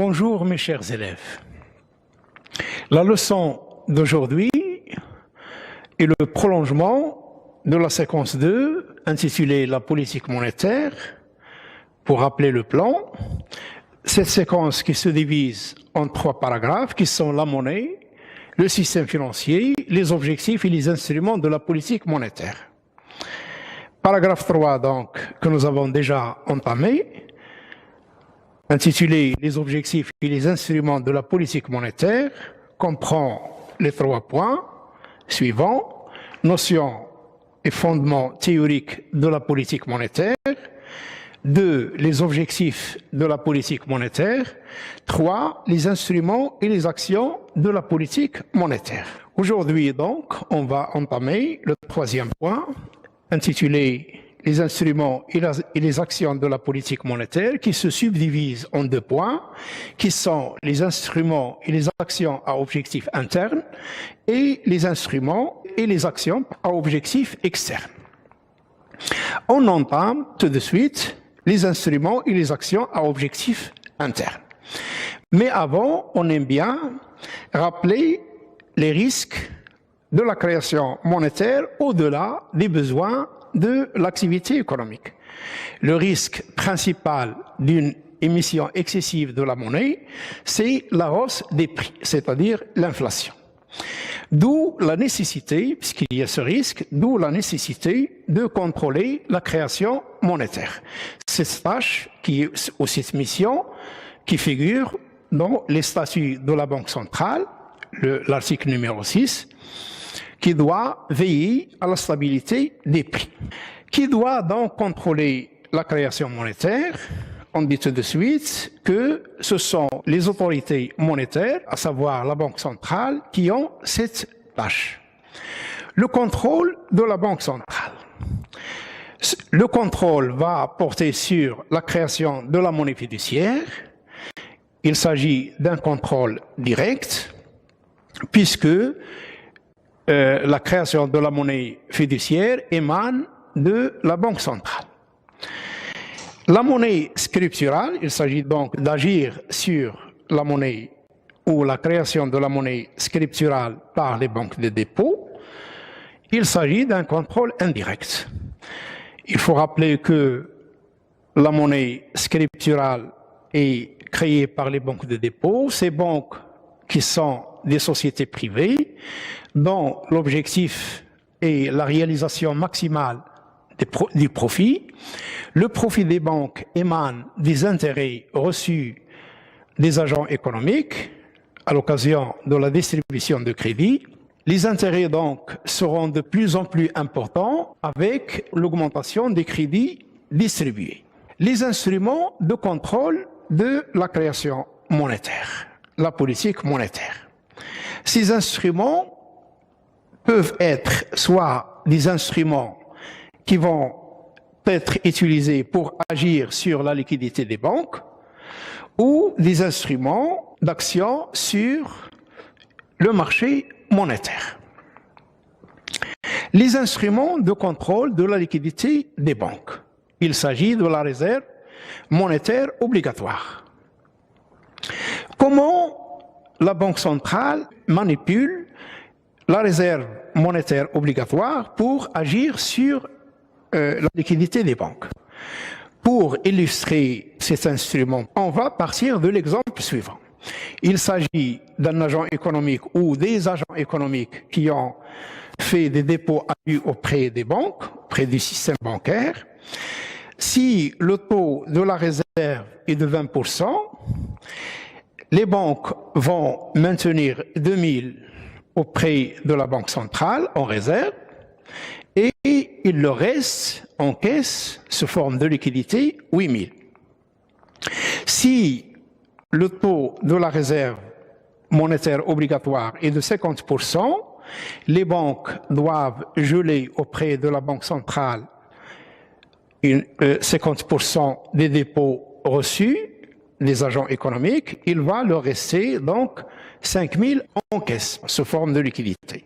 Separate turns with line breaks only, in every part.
Bonjour mes chers élèves. La leçon d'aujourd'hui est le prolongement de la séquence 2 intitulée La politique monétaire. Pour rappeler le plan, cette séquence qui se divise en 3 paragraphes qui sont la monnaie, le système financier, les objectifs et les instruments de la politique monétaire. Paragraphe 3 donc que nous avons déjà entamé, intitulé « Les objectifs et les instruments de la politique monétaire » comprend les 3 points suivants: notions et fondements théoriques de la politique monétaire, 2. Les objectifs de la politique monétaire, 3. Les instruments et les actions de la politique monétaire. Aujourd'hui donc, on va entamer le 3e point intitulé les instruments et les actions de la politique monétaire, qui se subdivisent en 2 points, qui sont les instruments et les actions à objectif interne et les instruments et les actions à objectif externe. On entame tout de suite les instruments et les actions à objectif interne. Mais avant, on aime bien rappeler les risques de la création monétaire au-delà des besoins de l'activité économique. Le risque principal d'une émission excessive de la monnaie, c'est la hausse des prix, c'est-à-dire l'inflation. D'où la nécessité, puisqu'il y a ce risque, d'où la nécessité de contrôler la création monétaire. Cette tâche ou cette mission qui figure dans les statuts de la Banque centrale, l'article numéro 6, qui doit veiller à la stabilité des prix. Qui doit donc contrôler la création monétaire? On dit tout de suite que ce sont les autorités monétaires, à savoir la Banque centrale, qui ont cette tâche. Le contrôle de la Banque centrale. Le contrôle va porter sur la création de la monnaie fiduciaire. Il s'agit d'un contrôle direct, puisque la création de la monnaie fiduciaire émane de la Banque centrale. La monnaie scripturale, il s'agit donc d'agir sur la monnaie ou la création de la monnaie scripturale par les banques de dépôt. Il s'agit d'un contrôle indirect. Il faut rappeler que la monnaie scripturale est créée par les banques de dépôt. Ces banques qui sont des sociétés privées dont l'objectif est la réalisation maximale du profit. Le profit des banques émane des intérêts reçus des agents économiques à l'occasion de la distribution de crédit. Les intérêts donc seront de plus en plus importants avec l'augmentation des crédits distribués. Les instruments de contrôle de la création monétaire, la politique monétaire. Ces instruments peuvent être soit des instruments qui vont être utilisés pour agir sur la liquidité des banques ou des instruments d'action sur le marché monétaire. Les instruments de contrôle de la liquidité des banques. Il s'agit de la réserve monétaire obligatoire. Comment la Banque centrale manipule la réserve monétaire obligatoire pour agir sur la liquidité des banques? Pour illustrer cet instrument, on va partir de l'exemple suivant. Il s'agit d'un agent économique ou des agents économiques qui ont fait des dépôts à vue auprès des banques, auprès du système bancaire. Si le taux de la réserve est de 20%, les banques vont maintenir 2000 auprès de la Banque centrale en réserve et il leur reste en caisse, sous forme de liquidité, 8000. Si le taux de la réserve monétaire obligatoire est de 50%, les banques doivent geler auprès de la Banque centrale 50% des dépôts reçus des agents économiques. Il va leur rester donc 5000 en caisse, sous forme de liquidité.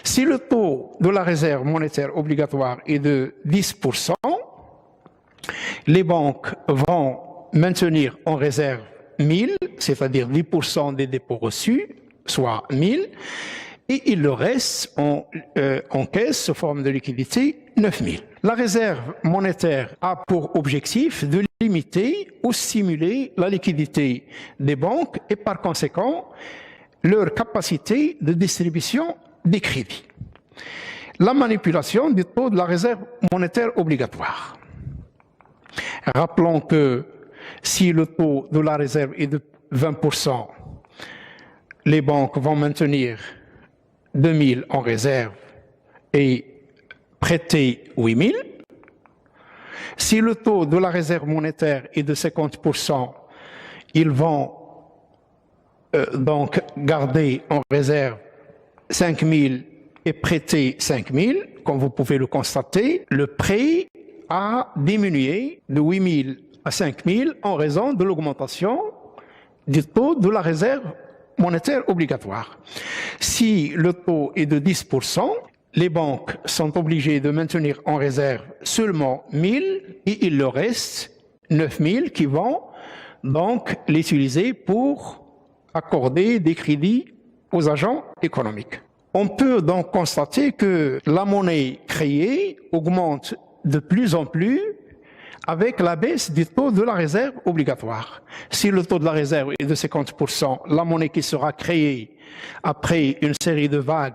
Si le taux de la réserve monétaire obligatoire est de 10%, les banques vont maintenir en réserve 1000, c'est-à-dire 10% des dépôts reçus, soit 1000, et il le reste en caisse sous forme de liquidité 9000. La réserve monétaire a pour objectif de limiter ou stimuler la liquidité des banques et par conséquent leur capacité de distribution des crédits. La manipulation du taux de la réserve monétaire obligatoire. Rappelons que si le taux de la réserve est de 20%, les banques vont maintenir 2000 en réserve et prêter 8000. Si le taux de la réserve monétaire est de 50%, ils vont donc garder en réserve 5000 et prêter 5000. Comme vous pouvez le constater, le prêt a diminué de 8000 à 5000 en raison de l'augmentation du taux de la réserve monétaire obligatoire. Si le taux est de 10%, les banques sont obligées de maintenir en réserve seulement 1000 et il leur reste 9000 qui vont donc l'utiliser pour accorder des crédits aux agents économiques. On peut donc constater que la monnaie créée augmente de plus en plus avec la baisse du taux de la réserve obligatoire. Si le taux de la réserve est de 50%, la monnaie qui sera créée après une série de vagues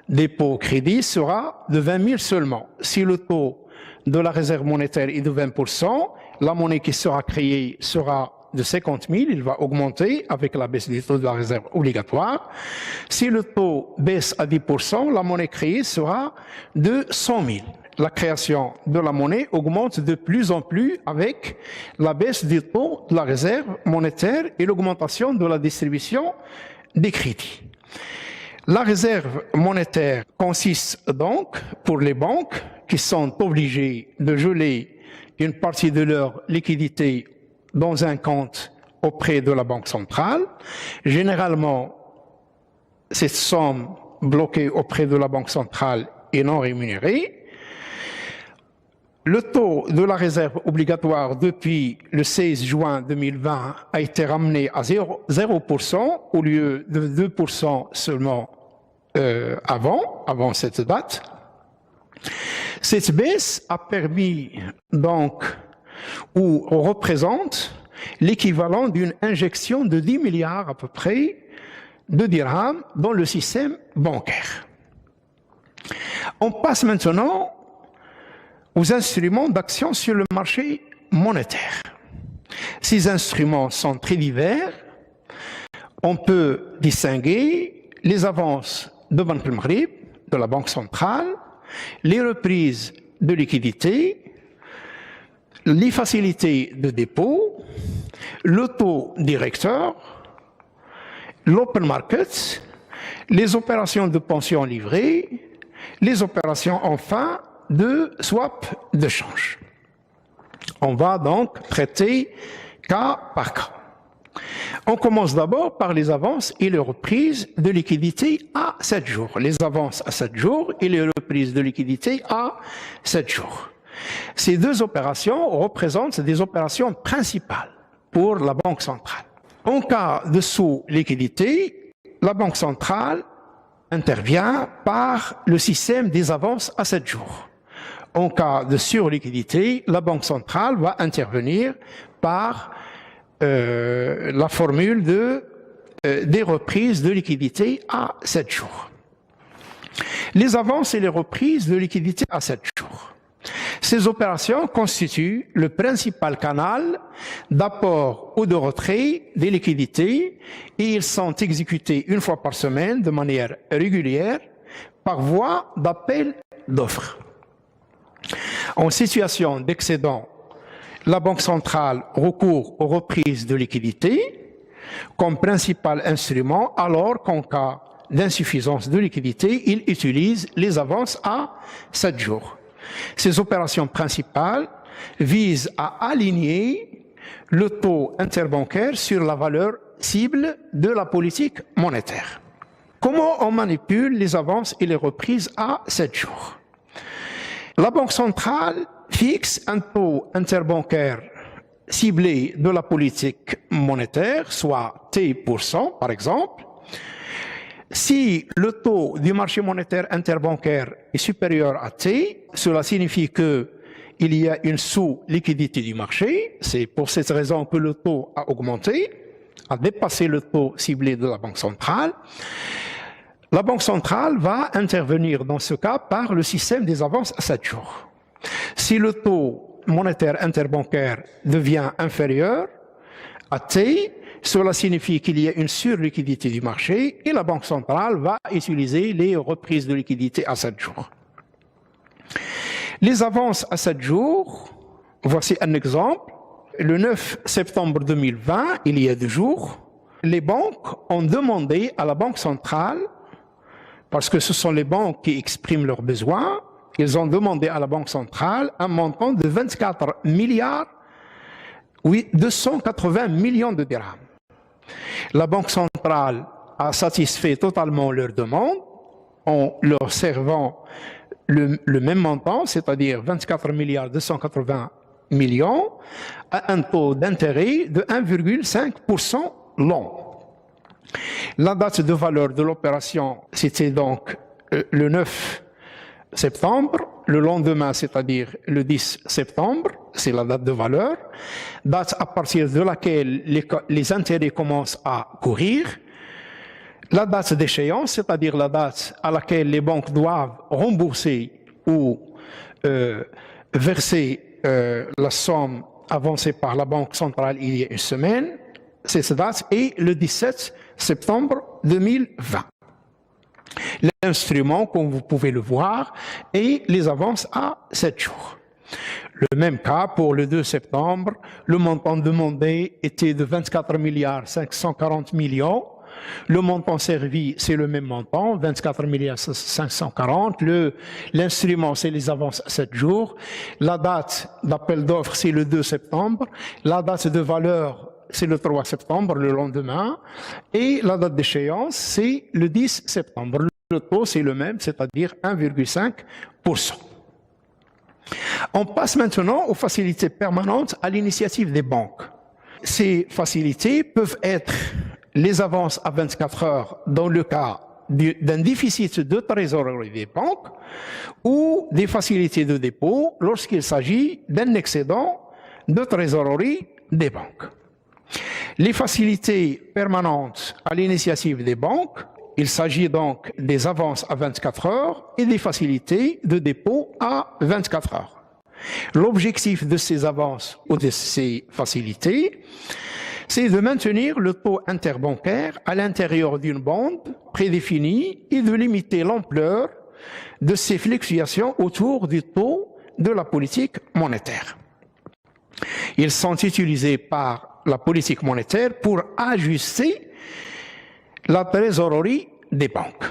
dépôts-crédits sera de 20 000 seulement. Si le taux de la réserve monétaire est de 20%, la monnaie qui sera créée sera de 50 000, il va augmenter avec la baisse du taux de la réserve obligatoire. Si le taux baisse à 10%, la monnaie créée sera de 100 000. La création de la monnaie augmente de plus en plus avec la baisse du taux de la réserve monétaire et l'augmentation de la distribution des crédits. La réserve monétaire consiste donc pour les banques qui sont obligées de geler une partie de leur liquidité dans un compte auprès de la Banque centrale. Généralement, cette somme bloquée auprès de la Banque centrale est non rémunérée. Le taux de la réserve obligatoire depuis le 16 juin 2020 a été ramené à 0% au lieu de 2% seulement avant cette date. Cette baisse a permis donc ou représente l'équivalent d'une injection de 10 milliards à peu près de dirhams dans le système bancaire. On passe maintenant aux instruments d'action sur le marché monétaire. Ces instruments sont très divers. On peut distinguer les avances de Banque al-Maghrib, de la Banque centrale, les reprises de liquidité, les facilités de dépôt, le taux directeur, l'open market, les opérations de pension livrée, les opérations enfin de swap de change. On va donc traiter cas par cas. On commence d'abord par les avances et les reprises de liquidité à 7 jours. Les avances à 7 jours et les reprises de liquidité à 7 jours. Ces deux opérations représentent des opérations principales pour la Banque centrale. En cas de sous-liquidité, la Banque centrale intervient par le système des avances à 7 jours. En cas de surliquidité, la Banque centrale va intervenir par la formule des reprises de liquidité à 7 jours. Les avances et les reprises de liquidité à 7 jours. Ces opérations constituent le principal canal d'apport ou de retrait des liquidités et ils sont exécutés une fois par semaine de manière régulière par voie d'appel d'offres. En situation d'excédent, la Banque centrale recourt aux reprises de liquidités comme principal instrument, alors qu'en cas d'insuffisance de liquidité, il utilise les avances à 7 jours. Ces opérations principales visent à aligner le taux interbancaire sur la valeur cible de la politique monétaire. Comment on manipule les avances et les reprises à 7 jours? La Banque centrale fixe un taux interbancaire ciblé de la politique monétaire, soit T%, par exemple, si le taux du marché monétaire interbancaire est supérieur à T, cela signifie qu'il y a une sous-liquidité du marché. C'est pour cette raison que le taux a augmenté, a dépassé le taux ciblé de la Banque centrale. La Banque centrale va intervenir dans ce cas par le système des avances à 7 jours. Si le taux monétaire interbancaire devient inférieur à T, cela signifie qu'il y a une surliquidité du marché et la Banque centrale va utiliser les reprises de liquidité à 7 jours. Les avances à 7 jours, voici un exemple. Le 9 septembre 2020, il y a 2 jours, les banques ont demandé à la Banque centrale, parce que ce sont les banques qui expriment leurs besoins, ils ont demandé à la Banque centrale un montant de 24 milliards 280 millions de dirhams. La Banque centrale a satisfait totalement leurs demandes en leur servant le même montant, c'est-à-dire 24 milliards 280 millions, à un taux d'intérêt de 1,5% long. La date de valeur de l'opération, c'était donc le 9 septembre. Le lendemain, c'est-à-dire le 10 septembre, c'est la date de valeur, date à partir de laquelle les intérêts commencent à courir. La date d'échéance, c'est-à-dire la date à laquelle les banques doivent rembourser ou verser la somme avancée par la Banque centrale il y a une semaine, c'est cette date, et le 17 septembre 2020. L'instrument, comme vous pouvez le voir, est les avances à 7 jours. Le même cas pour le 2 septembre, le montant demandé était de 24 milliards 540 millions. Le montant servi, c'est le même montant, 24 milliards 540. L'instrument, c'est les avances à 7 jours. La date d'appel d'offres, c'est le 2 septembre. La date de valeur, c'est le 3 septembre, le lendemain. Et la date d'échéance, c'est le 10 septembre. Le taux, c'est le même, c'est-à-dire 1,5%. On passe maintenant aux facilités permanentes à l'initiative des banques. Ces facilités peuvent être les avances à 24 heures dans le cas d'un déficit de trésorerie des banques ou des facilités de dépôt lorsqu'il s'agit d'un excédent de trésorerie des banques. Les facilités permanentes à l'initiative des banques, il s'agit donc des avances à 24 heures et des facilités de dépôt à 24 heures. L'objectif de ces avances ou de ces facilités, c'est de maintenir le taux interbancaire à l'intérieur d'une bande prédéfinie et de limiter l'ampleur de ces fluctuations autour du taux de la politique monétaire. Ils sont utilisés par la politique monétaire pour ajuster la trésorerie des banques.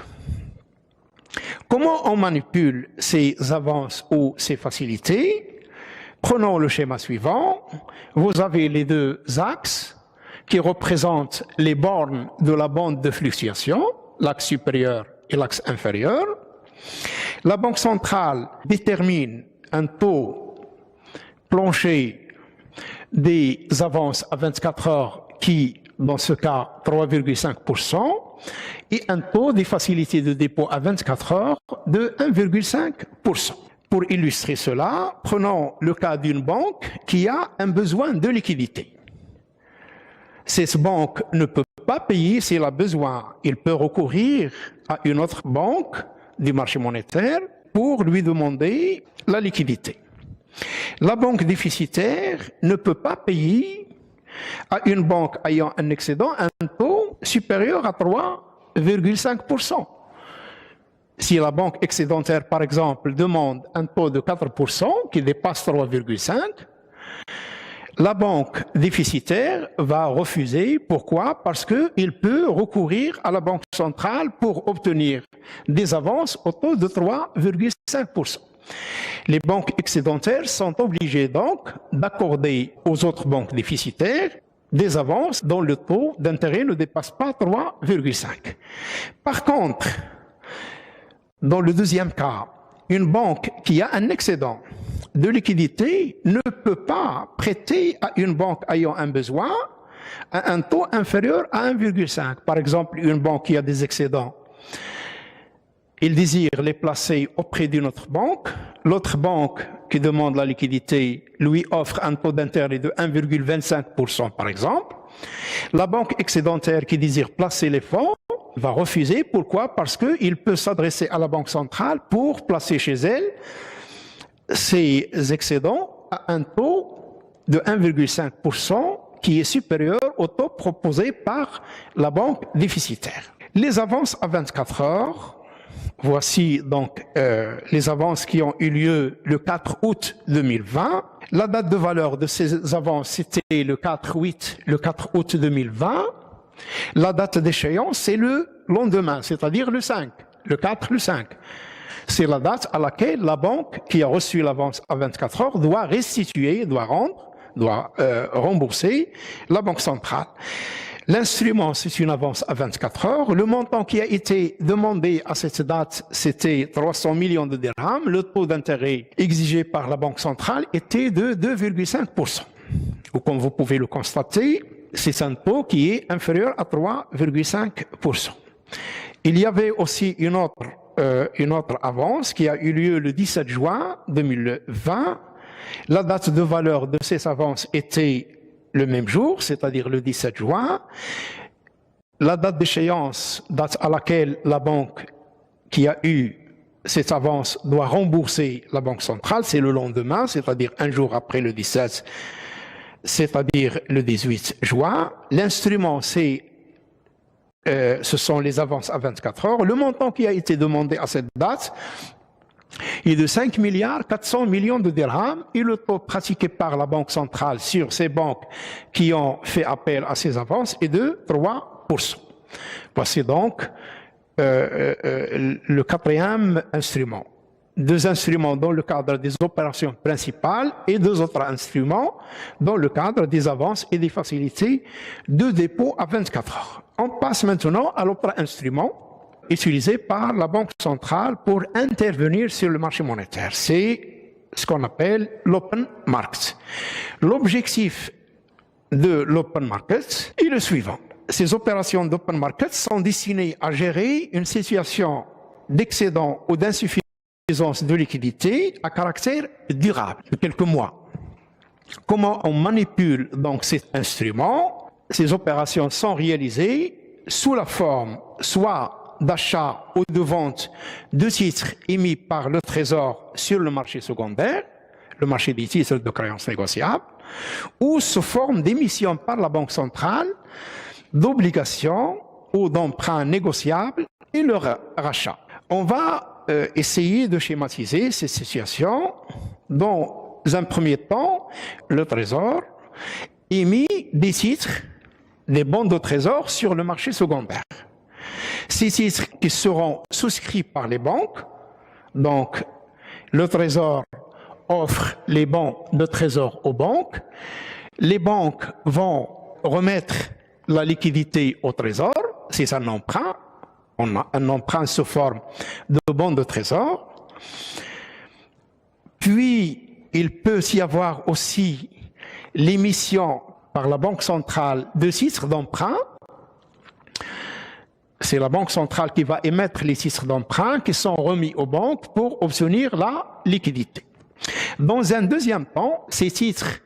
Comment on manipule ces avances ou ces facilités? Prenons le schéma suivant. Vous avez les deux axes qui représentent les bornes de la bande de fluctuation, l'axe supérieur et l'axe inférieur. La Banque centrale détermine un taux plancher des avances à 24 heures qui, dans ce cas, 3,5%, et un taux des facilités de dépôt à 24 heures de 1,5%. Pour illustrer cela, prenons le cas d'une banque qui a un besoin de liquidité. Cette banque ne peut pas payer s'il a besoin. Il peut recourir à une autre banque du marché monétaire pour lui demander la liquidité. La banque déficitaire ne peut pas payer à une banque ayant un excédent un taux supérieur à 3,5%. Si la banque excédentaire, par exemple, demande un taux de 4% qui dépasse 3,5%, la banque déficitaire va refuser. Pourquoi? Parce qu'il peut recourir à la Banque centrale pour obtenir des avances au taux de 3,5%. Les banques excédentaires sont obligées donc d'accorder aux autres banques déficitaires des avances dont le taux d'intérêt ne dépasse pas 3,5. Par contre, dans le deuxième cas, une banque qui a un excédent de liquidité ne peut pas prêter à une banque ayant un besoin à un taux inférieur à 1,5. Par exemple, une banque qui a des excédents, il désire les placer auprès d'une autre banque. L'autre banque qui demande la liquidité lui offre un taux d'intérêt de 1,25% par exemple. La banque excédentaire qui désire placer les fonds va refuser. Pourquoi? Parce qu'il peut s'adresser à la Banque centrale pour placer chez elle ces excédents à un taux de 1,5% qui est supérieur au taux proposé par la banque déficitaire. Les avances à 24 heures, voici donc les avances qui ont eu lieu le 4 août 2020. La date de valeur de ces avances, c'était le 4 août 2020. La date d'échéance, c'est le lendemain, c'est-à-dire le 5, le 4, le 5. C'est la date à laquelle la banque qui a reçu l'avance à 24 heures doit restituer, doit rembourser la Banque centrale. L'instrument, c'est une avance à 24 heures. Le montant qui a été demandé à cette date, c'était 300 millions de dirhams. Le taux d'intérêt exigé par la Banque centrale était de 2,5%. Ou comme vous pouvez le constater, c'est un taux qui est inférieur à 3,5%. Il y avait aussi une autre avance qui a eu lieu le 17 juin 2020. La date de valeur de ces avances était le même jour, c'est-à-dire le 17 juin. La date d'échéance, date à laquelle la banque qui a eu cette avance doit rembourser la Banque centrale, c'est le lendemain, c'est-à-dire un jour après le 17, c'est-à-dire le 18 juin. L'instrument, ce sont les avances à 24 heures. Le montant qui a été demandé à cette date est de 5 milliards 400 millions de dirhams et le taux pratiqué par la Banque centrale sur ces banques qui ont fait appel à ces avances est de 3%. Voici donc le quatrième instrument. Deux instruments dans le cadre des opérations principales et deux autres instruments dans le cadre des avances et des facilités de dépôt à 24 heures. On passe maintenant à l'autre instrument utilisé par la Banque centrale pour intervenir sur le marché monétaire. C'est ce qu'on appelle l'open market. L'objectif de l'open market est le suivant. Ces opérations d'open market sont destinées à gérer une situation d'excédent ou d'insuffisance de liquidité à caractère durable, de quelques mois. Comment on manipule donc cet instrument? Ces opérations sont réalisées sous la forme soit d'achat ou de vente de titres émis par le Trésor sur le marché secondaire, le marché des titres de créances négociables, ou sous forme d'émission par la Banque centrale d'obligations ou d'emprunts négociables et leur rachat. On va essayer de schématiser ces situations. Dans un premier temps, le Trésor émet des titres, des bons de Trésor sur le marché secondaire. Ces titres qui seront souscrits par les banques, donc le Trésor offre les bons de Trésor aux banques, les banques vont remettre la liquidité au Trésor, c'est un emprunt, on a un emprunt sous forme de bons de Trésor, puis il peut y avoir aussi l'émission par la Banque centrale de titres d'emprunt. C'est la Banque centrale qui va émettre les titres d'emprunt qui sont remis aux banques pour obtenir la liquidité. Dans un deuxième temps, ces titres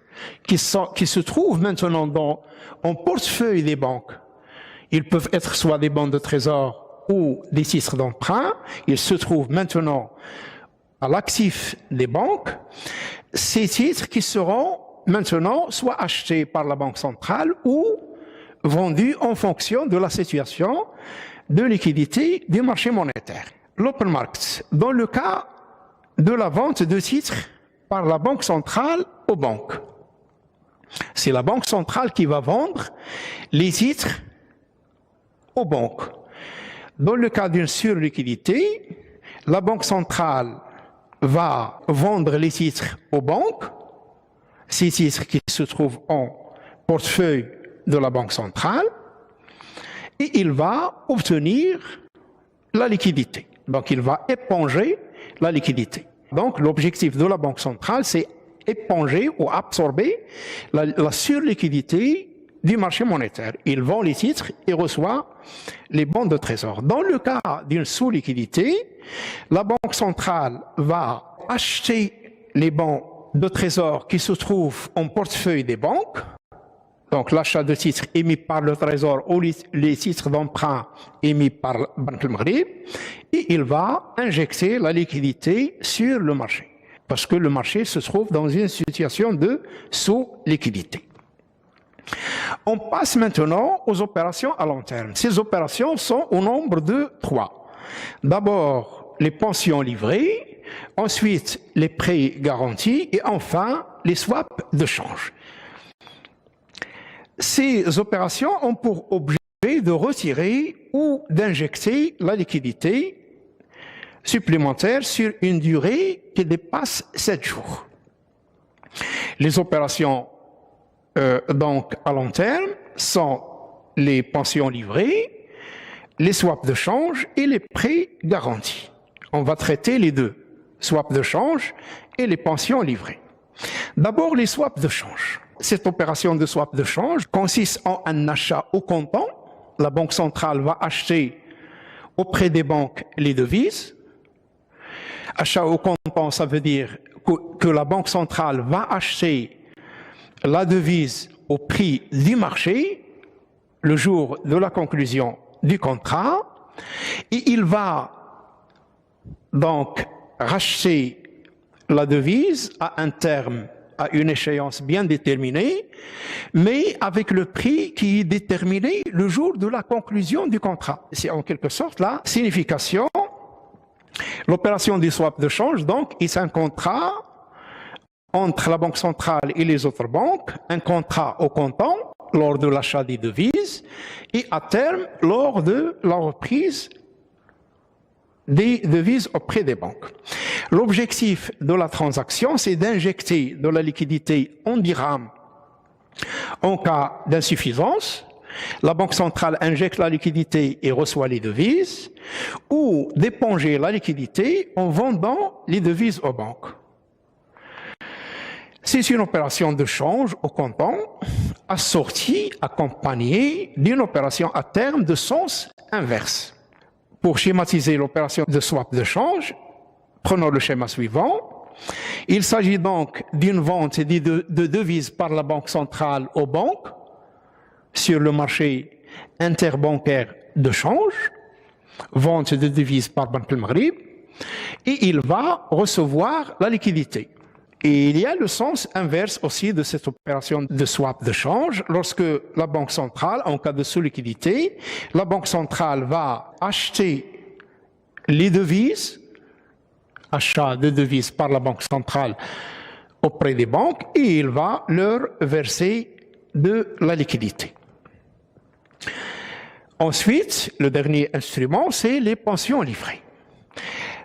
qui se trouvent maintenant en portefeuille des banques, ils peuvent être soit des bons de Trésor ou des titres d'emprunt, ils se trouvent maintenant à l'actif des banques. Ces titres qui seront maintenant soit achetés par la Banque centrale ou vendus en fonction de la situation de liquidité du marché monétaire. L'open market, dans le cas de la vente de titres par la Banque centrale aux banques. C'est la Banque centrale qui va vendre les titres aux banques. Dans le cas d'une surliquidité, la Banque centrale va vendre les titres aux banques, ces titres qui se trouvent en portefeuille de la Banque centrale, et il va obtenir la liquidité. Donc il va éponger la liquidité. Donc, l'objectif de la Banque centrale, c'est éponger ou absorber la surliquidité du marché monétaire. Il vend les titres et reçoit les bons de trésor. Dans le cas d'une sous-liquidité, la Banque centrale va acheter les bons de trésor qui se trouvent en portefeuille des banques, donc l'achat de titres émis par le Trésor ou les titres d'emprunt émis par Banque Maghreb, et il va injecter la liquidité sur le marché, parce que le marché se trouve dans une situation de sous-liquidité. On passe maintenant aux opérations à long terme. Ces opérations sont au nombre de 3. D'abord, les pensions livrées, ensuite les prêts garantis et enfin les swaps de change. Ces opérations ont pour objet de retirer ou d'injecter la liquidité supplémentaire sur une durée qui dépasse 7 jours. Les opérations donc à long terme sont les pensions livrées, les swaps de change et les prêts garantis. On va traiter les deux, swaps de change et les pensions livrées. D'abord, les swaps de change. Cette opération de swap de change consiste en un achat au comptant. La Banque centrale va acheter auprès des banques les devises. Achat au comptant, ça veut dire que la Banque centrale va acheter la devise au prix du marché le jour de la conclusion du contrat, et il va donc racheter la devise à un terme, à une échéance bien déterminée, mais avec le prix qui est déterminé le jour de la conclusion du contrat. C'est en quelque sorte la signification. L'opération du swap de change, donc, est un contrat entre la Banque centrale et les autres banques, un contrat au comptant lors de l'achat des devises et à terme lors de la reprise des devises auprès des banques. L'objectif de la transaction, c'est d'injecter de la liquidité en dirhams en cas d'insuffisance. La Banque centrale injecte la liquidité et reçoit les devises, ou d'éponger la liquidité en vendant les devises aux banques. C'est une opération de change au comptant, assortie, accompagnée d'une opération à terme de sens inverse. Pour schématiser l'opération de swap de change, prenons le schéma suivant. Il s'agit donc d'une vente de devises par la Banque centrale aux banques sur le marché interbancaire de change, vente de devises par Banque Maghreb, et il va recevoir la liquidité. Et il y a le sens inverse aussi de cette opération de swap de change. Lorsque la Banque centrale, en cas de sous-liquidité, la Banque centrale va acheter les devises, achat de devises par la Banque centrale auprès des banques, et il va leur verser de la liquidité. Ensuite, le dernier instrument, c'est les pensions livrées.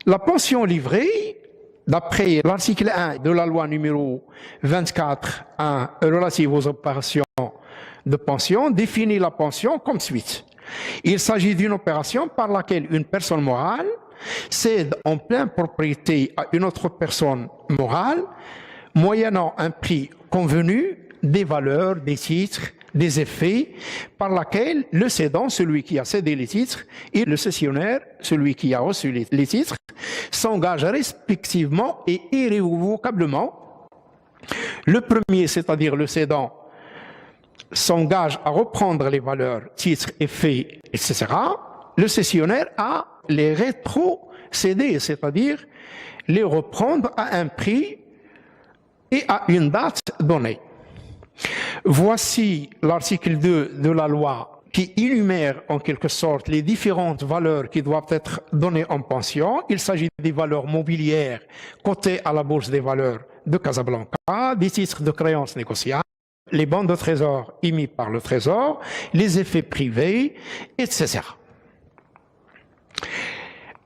La pension livrée, d'après l'article 1 de la loi numéro 24.1 relative aux opérations de pension, définit la pension comme suit. Il s'agit d'une opération par laquelle une personne morale cède en pleine propriété à une autre personne morale, moyennant un prix convenu des valeurs, des titres, des effets, par laquelle le cédant, celui qui a cédé les titres, et le cessionnaire, celui qui a reçu les titres, s'engagent respectivement et irrévocablement. Le premier, c'est-à-dire le cédant, s'engage à reprendre les valeurs, titres, effets, etc. Le cessionnaire a les rétrocéder, c'est-à-dire les reprendre à un prix et à une date donnée. Voici l'article 2 de la loi qui énumère en quelque sorte les différentes valeurs qui doivent être données en pension. Il s'agit des valeurs mobilières cotées à la Bourse des valeurs de Casablanca, des titres de créances négociables, les bons de trésor émis par le Trésor, les effets privés, etc.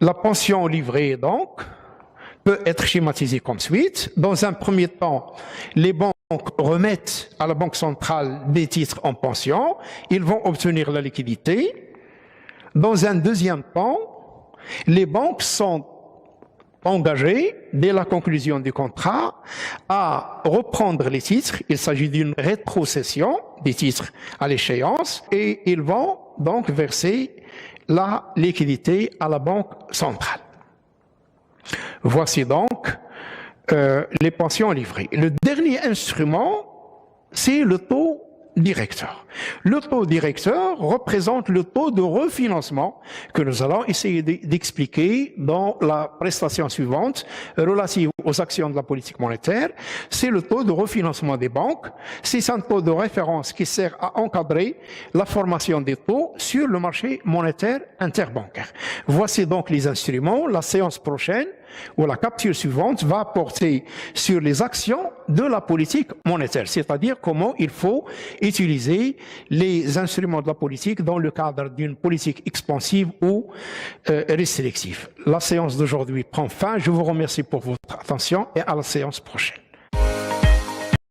La pension livrée, donc, peut être schématisée comme suit. Dans un premier temps, les banques remettent à la Banque centrale des titres en pension. Ils vont obtenir la liquidité. Dans un deuxième temps, les banques sont engagé, dès la conclusion du contrat, à reprendre les titres. Il s'agit d'une rétrocession des titres à l'échéance et ils vont donc verser la liquidité à la Banque centrale. Voici donc les pensions livrées. Le dernier instrument, c'est le taux directeur. Le taux directeur représente le taux de refinancement que nous allons essayer d'expliquer dans la prestation suivante relative aux actions de la politique monétaire. C'est le taux de refinancement des banques. C'est un taux de référence qui sert à encadrer la formation des taux sur le marché monétaire interbancaire. Voici donc les instruments. La séance prochaine ou la capsule suivante va porter sur les actions de la politique monétaire, c'est-à-dire comment il faut utiliser les instruments de la politique dans le cadre d'une politique expansive ou restrictive. La séance d'aujourd'hui prend fin. Je vous remercie pour votre attention et à la séance prochaine.